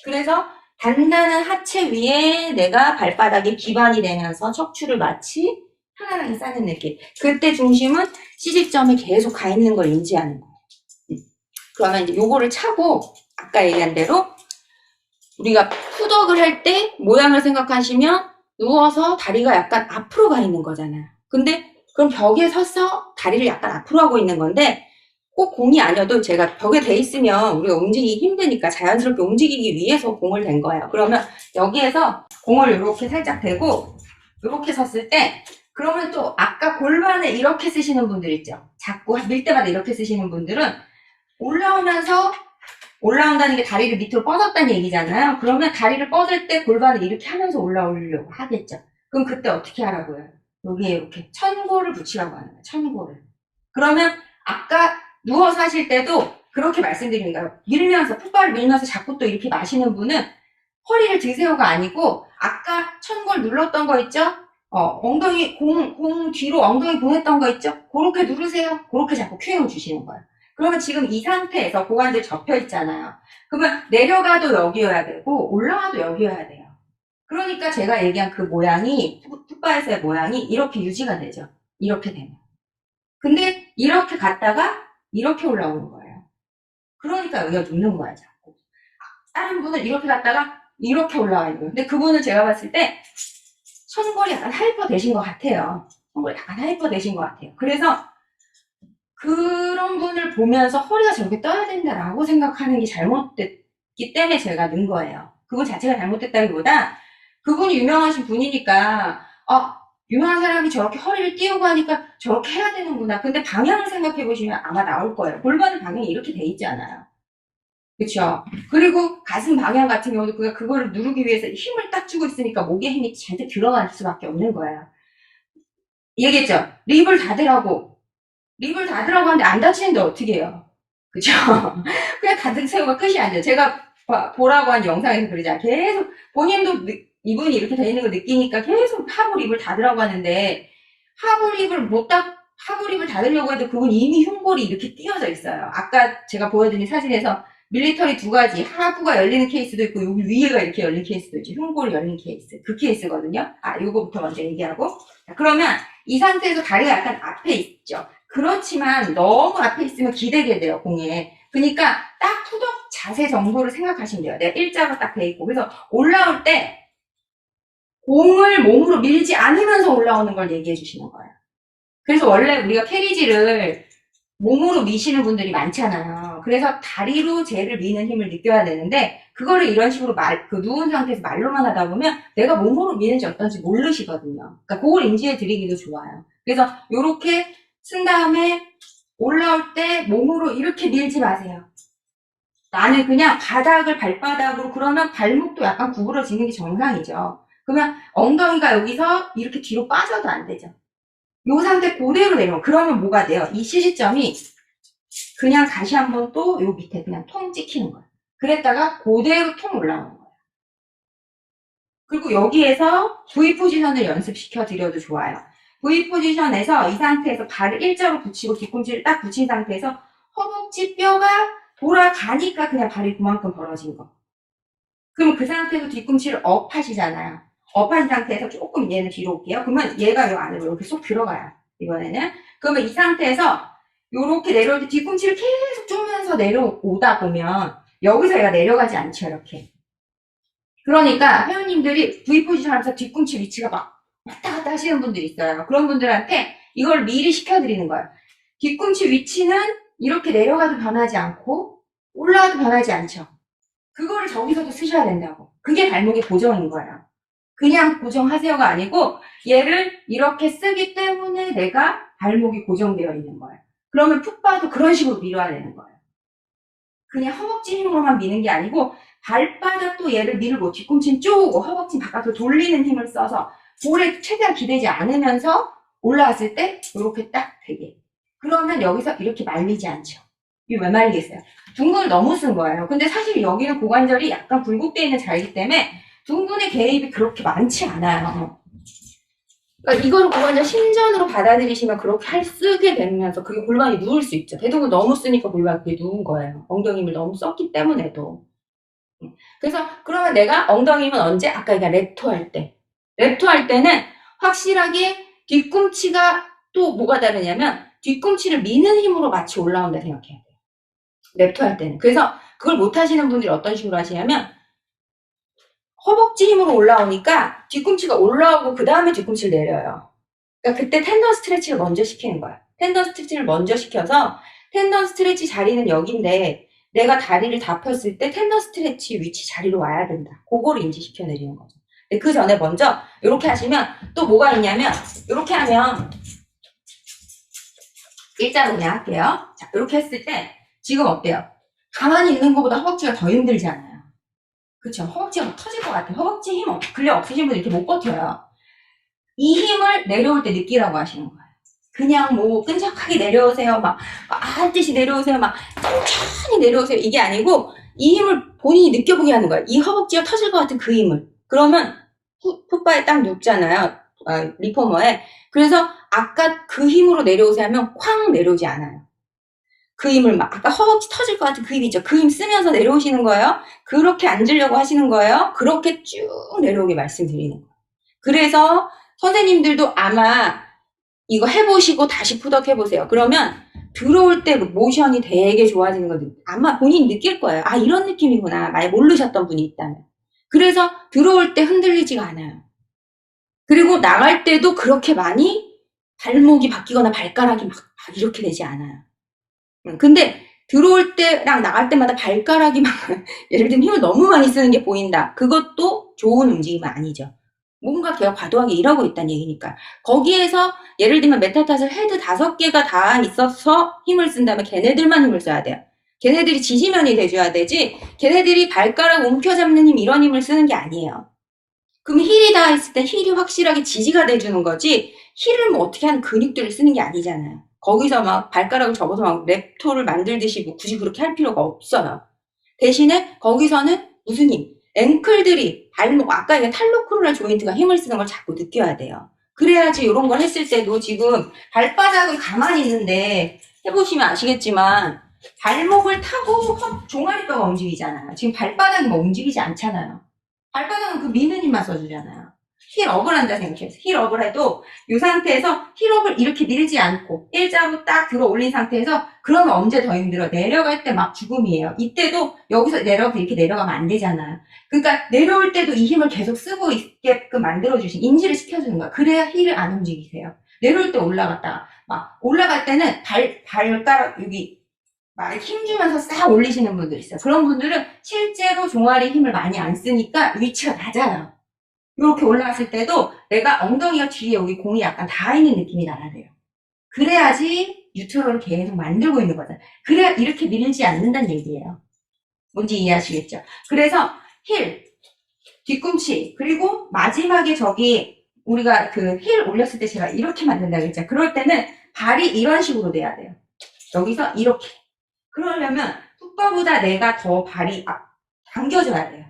그래서 단단한 하체 위에 내가 발바닥에 기반이 되면서 척추를 마치 편안하게 쌓는 느낌. 그때 중심은 시집점에 계속 가 있는 걸 인지하는 거예요. 그러면 이제 요거를 차고 아까 얘기한 대로 우리가 푸덕을 할 때 모양을 생각하시면 누워서 다리가 약간 앞으로 가 있는 거잖아요. 근데 그럼 벽에 서서 다리를 약간 앞으로 하고 있는 건데 꼭 공이 아니어도 제가 벽에 돼 있으면 우리가 움직이기 힘드니까 자연스럽게 움직이기 위해서 공을 댄 거예요. 그러면 여기에서 공을 이렇게 살짝 대고 이렇게 섰을 때 그러면 또 아까 골반을 이렇게 쓰시는 분들 있죠. 자꾸 밀 때마다 이렇게 쓰시는 분들은 올라오면서 올라온다는 게 다리를 밑으로 뻗었다는 얘기잖아요. 그러면 다리를 뻗을 때 골반을 이렇게 하면서 올라오려고 하겠죠. 그럼 그때 어떻게 하라고요? 여기에 이렇게 천골을 붙이라고 하는 거예요. 천골을. 그러면 아까 누워서 하실 때도 그렇게 말씀드립니다. 밀면서 풋발을 밀면서 자꾸 또 이렇게 마시는 분은 허리를 드세요가 아니고 아까 천골 눌렀던 거 있죠? 엉덩이 공 뒤로 엉덩이 보냈던 거 있죠? 그렇게 누르세요. 그렇게 자꾸 큐잉을 주시는 거예요. 그러면 지금 이 상태에서 고관절 접혀 있잖아요. 그러면 내려가도 여기여야 되고 올라가도 여기여야 돼요. 그러니까 제가 얘기한 그 모양이 풋바에서의 모양이 이렇게 유지가 되죠. 이렇게 되면. 근데 이렇게 갔다가 이렇게 올라오는 거예요. 그러니까 여기가 눕는 거야 자꾸. 다른 분은 이렇게 갔다가 이렇게 올라와 있는 거예요. 근데 그분은 제가 봤을 때 천골이 약간 하이퍼 되신 것 같아요. 천골이 약간 하이퍼 되신 것 같아요. 그래서 그런 분을 보면서 허리가 저렇게 떠야 된다라고 생각하는 게 잘못됐기 때문에 제가 넣은 거예요. 그분 자체가 잘못됐다기보다 그분이 유명하신 분이니까 유명한 사람이 저렇게 허리를 띄우고 하니까 저렇게 해야 되는구나. 근데 방향을 생각해 보시면 아마 나올 거예요. 골반의 방향이 이렇게 돼 있잖아요. 그렇죠? 그리고 가슴 방향 같은 경우도 그거를 누르기 위해서 힘을 딱 주고 있으니까 목에 힘이 잔뜩 들어갈 수밖에 없는 거예요. 얘기했죠? 립을 닫으라고 하는데 안 다치는데 어떻게 해요? 그쵸? 그냥 가득 세우고 끝이 아니에요. 제가 보라고 한 영상에서 그러잖아요. 계속 본인도 이분이 이렇게 돼 있는 걸 느끼니까 계속 하부립을 닫으라고 하는데 하부립을 닫으려고 해도 그분 이미 흉골이 이렇게 띄어져 있어요. 아까 제가 보여드린 사진에서 밀리터리 두 가지 하부가 열리는 케이스도 있고 여기 위에가 이렇게 열린 케이스도 있죠. 흉골이 열린 케이스. 그 케이스거든요. 요거부터 먼저 얘기하고. 자, 그러면 이 상태에서 다리가 약간 앞에 있죠. 그렇지만 너무 앞에 있으면 기대게 돼요, 공에. 그러니까 딱 푸덕 자세 정도를 생각하시면 돼요. 내가 일자로 딱 돼 있고. 그래서 올라올 때 공을 몸으로 밀지 않으면서 올라오는 걸 얘기해 주시는 거예요. 그래서 원래 우리가 캐리지를 몸으로 미시는 분들이 많잖아요. 그래서 다리로 쟤를 미는 힘을 느껴야 되는데 그거를 이런 식으로 누운 상태에서 말로만 하다 보면 내가 몸으로 미는지 어떤지 모르시거든요. 그러니까 그걸 인지해 드리기도 좋아요. 그래서 요렇게 쓴 다음에 올라올 때 몸으로 이렇게 밀지 마세요. 나는 그냥 발바닥으로 그러면 발목도 약간 구부러지는 게 정상이죠. 그러면 엉덩이가 여기서 이렇게 뒤로 빠져도 안 되죠. 요 상태 그대로 내려오면 그러면 뭐가 돼요? 이 시시점이 그냥 다시 한번 또 요 밑에 그냥 통 찍히는 거예요. 그랬다가 그대로 통 올라오는 거예요. 그리고 여기에서 V 포지션을 연습시켜 드려도 좋아요. V 포지션에서 이 상태에서 발을 일자로 붙이고 뒤꿈치를 딱 붙인 상태에서 허벅지 뼈가 돌아가니까 그냥 발이 그만큼 벌어진 거. 그럼 그 상태에서 뒤꿈치를 업 하시잖아요. 업한 상태에서 조금 얘는 뒤로 올게요. 그러면 얘가 요 안으로 이렇게 쏙 들어가요. 이번에는. 그러면 이 상태에서 요렇게 내려올 때 뒤꿈치를 계속 쪼면서 내려오다 보면 여기서 얘가 내려가지 않죠. 이렇게. 그러니까 회원님들이 V 포지션 하면서 뒤꿈치 위치가 막 왔다 갔다 하시는 분들이 있어요. 그런 분들한테 이걸 미리 시켜드리는 거예요. 뒤꿈치 위치는 이렇게 내려가도 변하지 않고 올라가도 변하지 않죠. 그거를 저기서도 쓰셔야 된다고. 그게 발목의 고정인 거예요. 그냥 고정하세요가 아니고 얘를 이렇게 쓰기 때문에 내가 발목이 고정되어 있는 거예요. 그러면 푹 봐도 그런 식으로 밀어야 되는 거예요. 그냥 허벅지 힘으로만 미는 게 아니고 발바닥도 얘를 밀고 뒤꿈치는 쪼고 허벅지 바깥으로 돌리는 힘을 써서 볼에 최대한 기대지 않으면서 올라왔을 때 이렇게 딱 되게. 그러면 여기서 이렇게 말리지 않죠. 이거 왜 말리겠어요? 둥근을 너무 쓴 거예요. 근데 사실 여기는 고관절이 약간 굴곡되어 있는 자리이기 때문에 둥근의 개입이 그렇게 많지 않아요. 그러니까 이거를 고관절 신전으로 받아들이시면 그렇게 쓰게 되면서 그게 골반이 누울 수 있죠. 대동을 너무 쓰니까 골반이 그게 누운 거예요. 엉덩이 힘을 너무 썼기 때문에도. 그래서 그러면 내가 엉덩이 힘은 언제? 아까 그러니까 랩토 할 때. 랩토 할 때는 확실하게 뒤꿈치가 또 뭐가 다르냐면 뒤꿈치를 미는 힘으로 마치 올라온다 생각해야 돼요. 랩토 할 때는. 그래서 그걸 못 하시는 분들이 어떤 식으로 하시냐면 허벅지 힘으로 올라오니까 뒤꿈치가 올라오고 그 다음에 뒤꿈치를 내려요. 그러니까 그때 텐던 스트레치를 먼저 시키는 거야. 텐던 스트레치를 먼저 시켜서 텐던 스트레치 자리는 여기인데 내가 다리를 다 폈을 때 텐던 스트레치 위치 자리로 와야 된다. 그거를 인지시켜내리는 거죠. 그 전에 먼저 이렇게 하시면 또 뭐가 있냐면 이렇게 하면 일자로 그냥 할게요. 자, 이렇게 했을 때 지금 어때요? 가만히 있는 것보다 허벅지가 더 힘들지 않아요? 그쵸? 허벅지가 막 터질 것 같아요. 허벅지 힘 근력 없으신 분들 이렇게 못 버텨요. 이 힘을 내려올 때 느끼라고 하시는 거예요. 그냥 뭐 끈적하게 내려오세요. 막 한 듯이 내려오세요. 막 천천히 내려오세요. 이게 아니고 이 힘을 본인이 느껴보게 하는 거예요. 이 허벅지가 터질 것 같은 그 힘을. 그러면 풋바에 딱 눕잖아요. 리포머에. 그래서 아까 그 힘으로 내려오세요 하면 쾅 내려오지 않아요. 그 힘을 막 아까 허벅지 터질 것 같은 그 힘 있죠. 그 힘 쓰면서 내려오시는 거예요. 그렇게 앉으려고 하시는 거예요. 그렇게 쭉 내려오게 말씀드리는 거예요. 그래서 선생님들도 아마 이거 해보시고 다시 푸덕 해보세요. 그러면 들어올 때 그 모션이 되게 좋아지는 거 아마 본인이 느낄 거예요. 아 이런 느낌이구나. 만약 모르셨던 분이 있다면. 그래서 들어올 때 흔들리지가 않아요. 그리고 나갈 때도 그렇게 많이 발목이 바뀌거나 발가락이 막 이렇게 되지 않아요. 근데 들어올 때랑 나갈 때마다 발가락이 막 예를 들면 힘을 너무 많이 쓰는 게 보인다. 그것도 좋은 움직임은 아니죠. 뭔가 걔가 과도하게 일하고 있다는 얘기니까. 거기에서 예를 들면 메타타슬 헤드 5개가 다 있어서 힘을 쓴다면 걔네들만 힘을 써야 돼요. 걔네들이 지지면이 돼줘야 되지 걔네들이 발가락 움켜잡는 힘 이런 힘을 쓰는 게 아니에요. 그럼 힐이 다 있을 땐 힐이 확실하게 지지가 돼주는 거지 힐을 뭐 어떻게 하는 근육들을 쓰는 게 아니잖아요. 거기서 막 발가락을 접어서 막 랩토를 만들듯이 뭐 굳이 그렇게 할 필요가 없어요. 대신에 거기서는 무슨 힘? 앵클들이 발목 아까 얘기한 탈로크루랄 조인트가 힘을 쓰는 걸 자꾸 느껴야 돼요. 그래야지 이런 걸 했을 때도 지금 발바닥은 가만히 있는데 해보시면 아시겠지만 발목을 타고 종아리뼈가 움직이잖아요. 지금 발바닥이 뭐 움직이지 않잖아요. 발바닥은 그 미는 힘만 써주잖아요. 힐업을 한다 생각해요. 힐업을 해도 이 상태에서 힐업을 이렇게 밀지 않고 일자로 딱 들어 올린 상태에서 그러면 언제 더 힘들어? 내려갈 때 막 죽음이에요. 이때도 여기서 내려가서 이렇게 내려가면 안 되잖아요. 그러니까 내려올 때도 이 힘을 계속 쓰고 있게끔 만들어주신 인지를 시켜주는 거야. 그래야 힐을 안 움직이세요. 내려올 때 올라갔다가 막 올라갈 때는 발가락 여기 막 힘 주면서 싹 올리시는 분들 있어요. 그런 분들은 실제로 종아리 힘을 많이 안 쓰니까 위치가 낮아요. 이렇게 올라갔을 때도 내가 엉덩이가 뒤에 여기 공이 약간 닿아 있는 느낌이 나야 돼요. 그래야지 뉴트럴을 계속 만들고 있는 거잖아요. 그래야 이렇게 밀지 않는다는 얘기예요. 뭔지 이해하시겠죠? 그래서 힐, 뒤꿈치, 그리고 마지막에 저기 우리가 그 힐 올렸을 때 제가 이렇게 만든다고 했죠. 그럴 때는 발이 이런 식으로 돼야 돼요. 여기서 이렇게. 그러려면 풋바보다 내가 더 발이 당겨져야 돼요.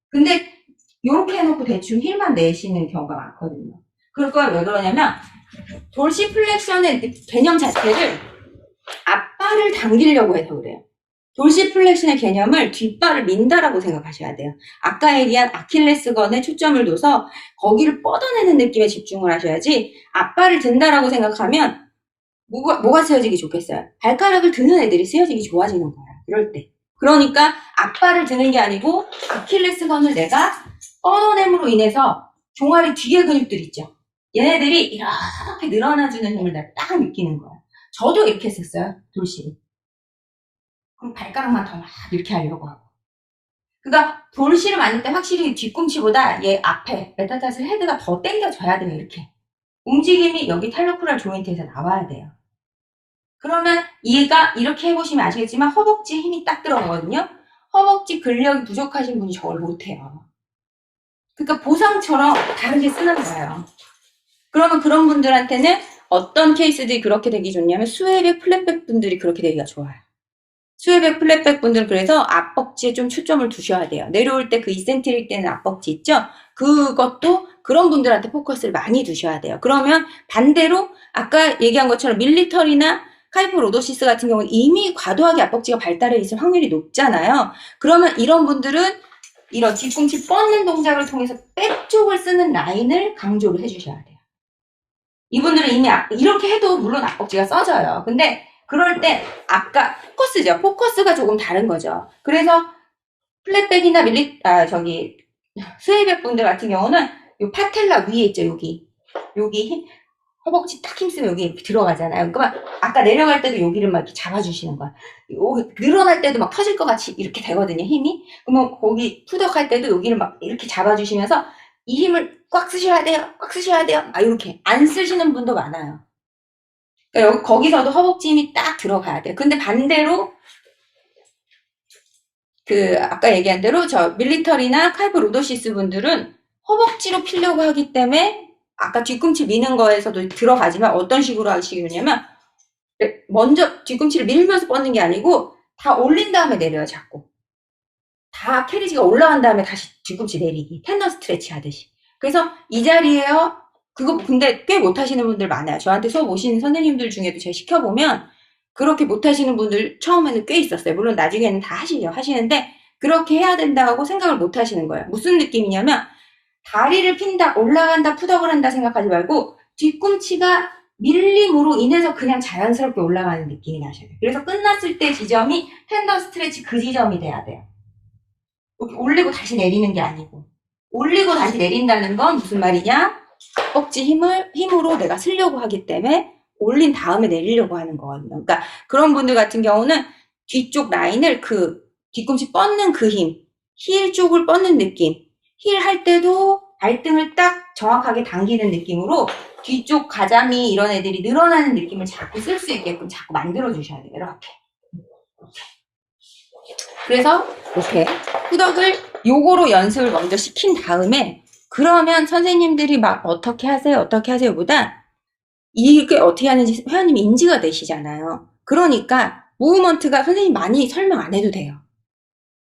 근데 이렇게 해놓고 대충 힐만 내시는 경우가 많거든요. 그걸 왜 그러냐면 돌시플렉션의 개념 자체를 앞발을 당기려고 해서 그래요. 돌시플렉션의 개념을 뒷발을 민다라고 생각하셔야 돼요. 아까 얘기한 아킬레스건에 초점을 둬서 거기를 뻗어내는 느낌에 집중을 하셔야지 앞발을 든다라고 생각하면 뭐가 세워지기 좋겠어요? 발가락을 드는 애들이 세워지기 좋아지는 거야. 이럴 때. 그러니까 앞발을 드는 게 아니고 아킬레스건을 내가 뻗어냄으로 인해서 종아리 뒤에 근육들 있죠. 얘네들이 이렇게 늘어나주는 힘을 내가 딱 느끼는 거야. 저도 이렇게 했었어요. 돌실. 그럼 발가락만 더 막 이렇게 하려고 하고. 그러니까 돌실을 만들 때 확실히 뒤꿈치보다 얘 앞에 메타타rsal 헤드가 더 당겨져야 돼요. 이렇게. 움직임이 여기 탈로쿠랄 조인트에서 나와야 돼요. 그러면 얘가 이렇게 해보시면 아시겠지만 허벅지에 힘이 딱 들어가거든요. 허벅지 근력이 부족하신 분이 저걸 못해요. 그러니까 보상처럼 다르게 쓰는 거예요. 그러면 그런 분들한테는 어떤 케이스들이 그렇게 되기 좋냐면 수혜백 플랫백 분들이 그렇게 되기가 좋아요. 수혜백 플랫백 분들은 그래서 앞벅지에 좀 초점을 두셔야 돼요. 내려올 때 그 이센트릭 되는 앞벅지 있죠? 그것도 그런 분들한테 포커스를 많이 두셔야 돼요. 그러면 반대로 아까 얘기한 것처럼 밀리터리나 카이프로도시스 같은 경우는 이미 과도하게 앞벅지가 발달해 있을 확률이 높잖아요. 그러면 이런 분들은 이런 뒤꿈치 뻗는 동작을 통해서 백 쪽을 쓰는 라인을 강조를 해주셔야 돼요. 이분들은 이미 이렇게 해도 물론 앞벅지가 써져요. 근데 그럴 때 아까 포커스죠. 포커스가 조금 다른 거죠. 그래서 플랫백이나 스웨이백 분들 같은 경우는 요 파텔라 위에 있죠. 여기 허벅지 딱 힘쓰면 여기 이렇게 들어가잖아요. 그러니까 아까 내려갈 때도 여기를 막 이렇게 잡아주시는 거야. 늘어날 때도 막 터질 것 같이 이렇게 되거든요. 힘이. 그러면 거기 푸덕할 때도 여기를 막 이렇게 잡아주시면서 이 힘을 꽉 쓰셔야 돼요. 꽉 쓰셔야 돼요. 이렇게 안 쓰시는 분도 많아요. 그러니까 거기서도 허벅지 힘이 딱 들어가야 돼요. 근데 반대로 아까 얘기한 대로 저 밀리터리나 칼브 로도시스 분들은 허벅지로 피려고 하기 때문에 아까 뒤꿈치 미는 거에서도 들어가지만 어떤 식으로 하시냐면 먼저 뒤꿈치를 밀면서 뻗는 게 아니고 다 올린 다음에 내려요. 자꾸. 다 캐리지가 올라간 다음에 다시 뒤꿈치 내리기. 텐더 스트레치 하듯이. 그래서 이 자리에요. 그거 근데 꽤 못하시는 분들 많아요. 저한테 수업 오시는 선생님들 중에도 제가 시켜보면 그렇게 못하시는 분들 처음에는 꽤 있었어요. 물론 나중에는 다 하시는데 그렇게 해야 된다고 생각을 못하시는 거예요. 무슨 느낌이냐면 다리를 핀다, 올라간다, 푸덕을 한다 생각하지 말고 뒤꿈치가 밀림으로 인해서 그냥 자연스럽게 올라가는 느낌이 나셔야 돼요. 그래서 끝났을 때 지점이 텐더 스트레치 그 지점이 돼야 돼요. 이렇게 올리고 다시 내리는 게 아니고 올리고 다시 내린다는 건 무슨 말이냐? 허벅지 힘으로 내가 쓰려고 하기 때문에 올린 다음에 내리려고 하는 거거든요. 그러니까 그런 분들 같은 경우는 뒤쪽 라인을 뒤꿈치 뻗는 그 힘, 힐 쪽을 뻗는 느낌, 힐 할 때도 발등을 딱 정확하게 당기는 느낌으로 뒤쪽 가자미 이런 애들이 늘어나는 느낌을 자꾸 쓸 수 있게끔 자꾸 만들어 주셔야 돼요. 이렇게. 그래서 이렇게 후덕을 요거로 연습을 먼저 시킨 다음에 그러면 선생님들이 막 어떻게 하세요 보다 이게 어떻게 하는지 회원님이 인지가 되시잖아요. 그러니까 무브먼트가 선생님 많이 설명 안 해도 돼요.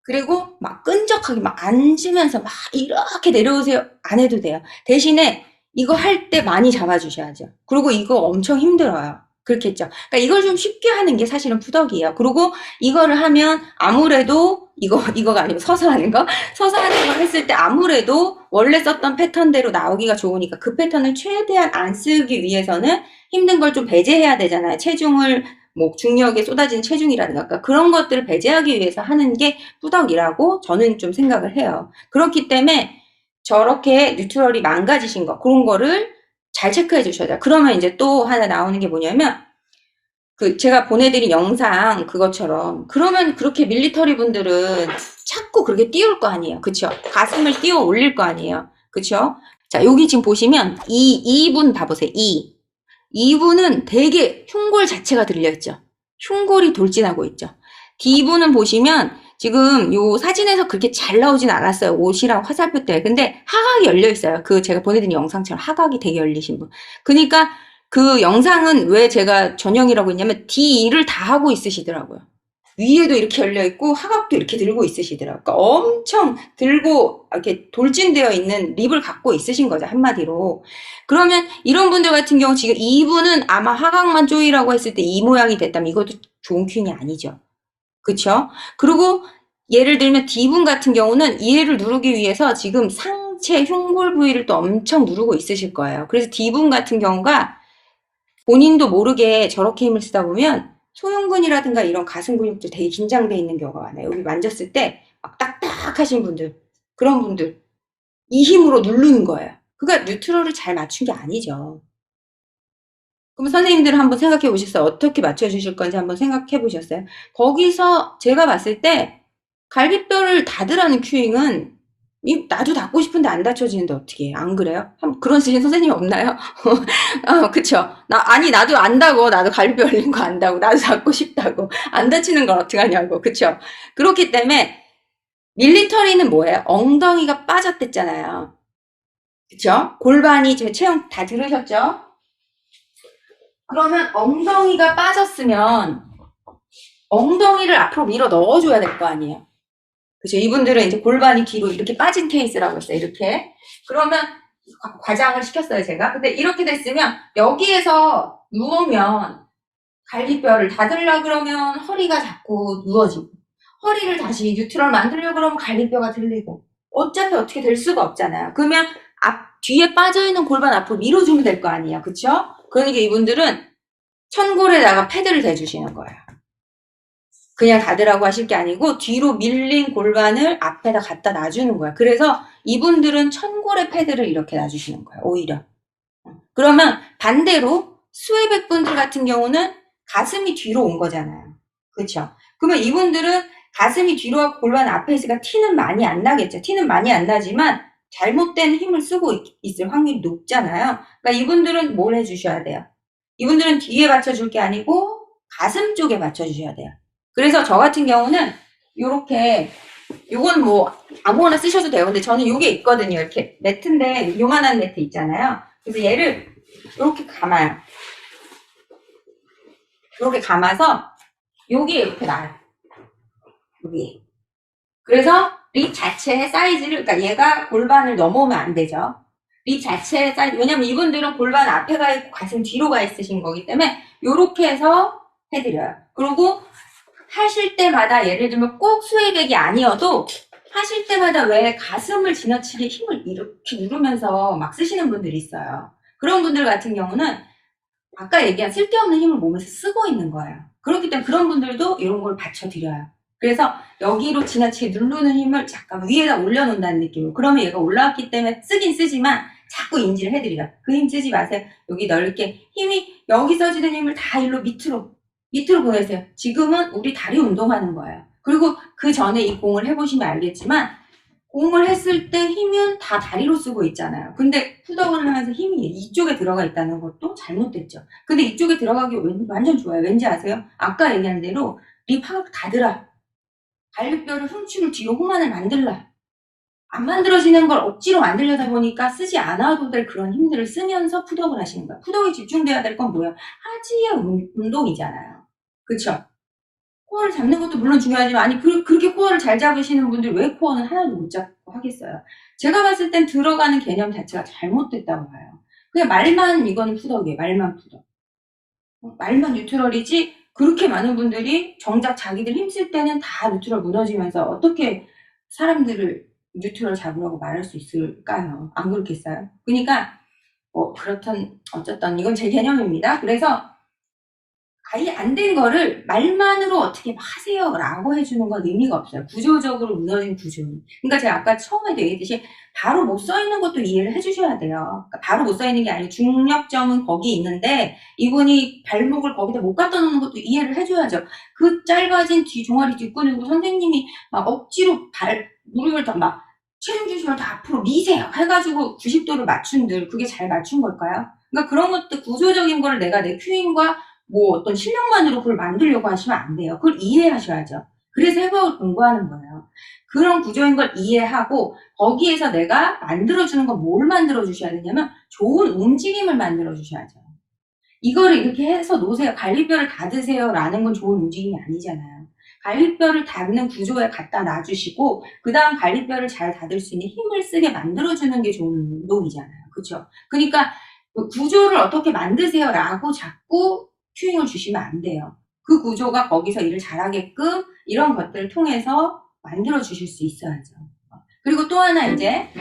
그리고 막 끈적하게 막 앉으면서 막 이렇게 내려오세요 안 해도 돼요. 대신에 이거 할 때 많이 잡아주셔야죠. 그리고 이거 엄청 힘들어요. 그렇겠죠. 그러니까 이걸 좀 쉽게 하는 게 사실은 푸덕이에요. 그리고 이거를 하면 아무래도 이거가 아니고 서서 하는 거 했을 때 아무래도 원래 썼던 패턴대로 나오기가 좋으니까 그 패턴을 최대한 안 쓰기 위해서는 힘든 걸 좀 배제해야 되잖아요. 체중을 중력에 쏟아진 체중이라든가 그러니까 그런 것들을 배제하기 위해서 하는 게 푸덕이라고 저는 좀 생각을 해요. 그렇기 때문에 저렇게 뉴트럴이 망가지신 거 그런 거를 잘 체크해 주셔야 돼요. 그러면 이제 또 하나 나오는 게 뭐냐면 제가 보내드린 영상 그것처럼 그러면 그렇게 밀리터리 분들은 자꾸 그렇게 띄울 거 아니에요. 그쵸? 가슴을 띄워 올릴 거 아니에요. 그쵸? 자, 여기 지금 보시면 이분 봐보세요. 이분은 되게 흉골 자체가 들려있죠. 흉골이 돌진하고 있죠. D분은 보시면 지금 요 사진에서 그렇게 잘 나오진 않았어요. 옷이랑 화살표 때문에. 근데 하각이 열려있어요. 제가 보내드린 영상처럼 하각이 되게 열리신 분. 그러니까 그 영상은 왜 제가 전형이라고 했냐면 D2를 다 하고 있으시더라고요. 위에도 이렇게 열려있고 하각도 이렇게 들고 있으시더라고요. 그러니까 엄청 들고 이렇게 돌진되어 있는 립을 갖고 있으신 거죠. 한마디로. 그러면 이런 분들 같은 경우 지금 이분은 아마 하각만 조이라고 했을 때 이 모양이 됐다면 이것도 좋은 퀸이 아니죠. 그쵸? 그리고 예를 들면 D분 같은 경우는 얘를 누르기 위해서 지금 상체 흉골 부위를 또 엄청 누르고 있으실 거예요. 그래서 D분 같은 경우가 본인도 모르게 저렇게 힘을 쓰다 보면 소흉근이라든가 이런 가슴 근육도 되게 긴장돼 있는 경우가 많아요. 여기 만졌을 때 막 딱딱하신 분들, 그런 분들 이 힘으로 누르는 거예요. 그러니까 뉴트럴을 잘 맞춘 게 아니죠. 그럼 선생님들은 한번 생각해 보셨어요? 어떻게 맞춰주실 건지 한번 생각해 보셨어요? 거기서 제가 봤을 때 갈비뼈를 닫으라는 큐잉은 나도 닫고 싶은데 안 닫혀지는데 어떻게 해? 안 그래요? 그런 쓰신 선생님 없나요? 그쵸. 아니, 나도 안다고. 나도 갈비뼈 열린 거 안다고. 나도 닫고 싶다고. 안 다치는 걸 어떡하냐고. 그쵸. 그렇기 때문에 밀리터리는 뭐예요? 엉덩이가 빠졌댔잖아요. 그쵸? 골반이, 제 체형 다 들으셨죠? 그러면 엉덩이가 빠졌으면 엉덩이를 앞으로 밀어 넣어줘야 될 거 아니에요. 그죠? 이분들은 이제 골반이 뒤로 이렇게 빠진 케이스라고 했어요. 이렇게. 그러면 과장을 시켰어요, 제가. 근데 이렇게 됐으면 여기에서 누우면 갈비뼈를 닫으려 그러면 허리가 자꾸 누워지고, 허리를 다시 뉴트럴 만들려 그러면 갈비뼈가 들리고, 어차피 어떻게 될 수가 없잖아요. 그러면 뒤에 빠져있는 골반 앞으로 밀어주면 될 거 아니에요. 그쵸? 그러니까 이분들은 천골에다가 패드를 대주시는 거예요. 그냥 닫으라고 하실 게 아니고 뒤로 밀린 골반을 앞에다 갖다 놔주는 거야. 그래서 이분들은 천골의 패드를 이렇게 놔주시는 거야. 오히려. 그러면 반대로 스웨백 분들 같은 경우는 가슴이 뒤로 온 거잖아요. 그렇죠? 그러면 이분들은 가슴이 뒤로 하고 골반 앞에 있으니까 티는 많이 안 나겠죠. 티는 많이 안 나지만 잘못된 힘을 쓰고 있을 확률이 높잖아요. 그러니까 이분들은 뭘 해주셔야 돼요? 이분들은 뒤에 받쳐줄 게 아니고 가슴 쪽에 받쳐주셔야 돼요. 그래서 저 같은 경우는 요렇게, 요건 뭐 아무거나 쓰셔도 돼요. 근데 저는 요게 있거든요. 이렇게 매트인데 요만한 매트 있잖아요. 그래서 얘를 이렇게 감아요. 이렇게 감아서 여기에 이렇게 놔요. 여기. 그래서 립 자체의 사이즈를, 그러니까 얘가 골반을 넘어오면 안 되죠. 립 자체의 사이즈, 왜냐면 이분들은 골반 앞에 가 있고 가슴 뒤로 가 있으신 거기 때문에 요렇게 해서 해드려요. 그리고 하실 때마다 예를 들면 꼭 스웨이백이 아니어도 하실 때마다 왜 가슴을 지나치게 힘을 이렇게 누르면서 막 쓰시는 분들이 있어요. 그런 분들 같은 경우는 아까 얘기한 쓸데없는 힘을 몸에서 쓰고 있는 거예요. 그렇기 때문에 그런 분들도 이런 걸 받쳐드려요. 그래서 여기로 지나치게 누르는 힘을 잠깐 위에다 올려놓는다는 느낌으로. 그러면 얘가 올라왔기 때문에 쓰긴 쓰지만 자꾸 인지를 해드리라. 그 힘 쓰지 마세요. 여기 넓게 힘이 여기 써지는 힘을 다 일로 밑으로 보내세요. 지금은 우리 다리 운동하는 거예요. 그리고 그 전에 이 공을 해보시면 알겠지만 공을 했을 때 힘은 다 다리로 쓰고 있잖아요. 근데 푸덕을 하면서 힘이 이쪽에 들어가 있다는 것도 잘못됐죠. 근데 이쪽에 들어가기 완전 좋아요. 왠지 아세요? 아까 얘기한 대로 립 하나 닫으라. 갈비뼈를 흉추를 뒤로 호만을 만들라. 안 만들어지는 걸 억지로 만들려다 보니까 쓰지 않아도 될 그런 힘들을 쓰면서 푸덕을 하시는 거예요. 푸덕에 집중돼야 될 건 뭐예요? 하지의 운동이잖아요. 그쵸? 코어를 잡는 것도 물론 중요하지만, 아니 그렇게 코어를 잘 잡으시는 분들 왜 코어는 하나도 못 잡고 하겠어요? 제가 봤을 땐 들어가는 개념 자체가 잘못됐다고 봐요. 그냥 말만 이거는 푸덕이에요. 말만 푸덕. 말만 뉴트럴이지, 그렇게 많은 분들이 정작 자기들 힘쓸 때는 다 뉴트럴 무너지면서 어떻게 사람들을 뉴트럴 잡으라고 말할 수 있을까요? 안 그렇겠어요? 그러니까 그렇던 어쨌든 이건 제 개념입니다. 그래서 아예 안 된 거를 말만으로 어떻게 하세요 라고 해주는 건 의미가 없어요. 구조적으로 무너진 구조는. 그러니까 제가 아까 처음에도 얘기했듯이 바로 못 써있는 것도 이해를 해주셔야 돼요. 그러니까 바로 못 써있는 게 아니고 중력점은 거기 있는데 이분이 발목을 거기다 못 갖다 놓는 것도 이해를 해줘야죠. 그 짧아진 종아리 뒷근육으로 선생님이 막 억지로 무릎을 막 체중 중심을 다 앞으로 미세요 해가지고 90도를 맞춘들, 그게 잘 맞춘 걸까요? 그러니까 그런 것도 구조적인 거를 내가 내 큐잉과 뭐 어떤 실력만으로 그걸 만들려고 하시면 안 돼요. 그걸 이해하셔야죠. 그래서 해부학을 공부하는 거예요. 그런 구조인 걸 이해하고 거기에서 내가 만들어주는 건 뭘 만들어주셔야 되냐면 좋은 움직임을 만들어주셔야죠. 이거를 이렇게 해서 놓으세요. 갈비뼈를 닫으세요 라는 건 좋은 움직임이 아니잖아요. 갈비뼈를 닫는 구조에 갖다 놔주시고 그 다음 갈비뼈를 잘 닫을 수 있는 힘을 쓰게 만들어주는 게 좋은 운동이잖아요. 그렇죠? 그러니까 구조를 어떻게 만드세요 라고 자꾸 큐잉을 주시면 안 돼요. 그 구조가 거기서 일을 잘하게끔 이런 것들을 통해서 만들어 주실 수 있어야죠. 그리고 또 하나 이제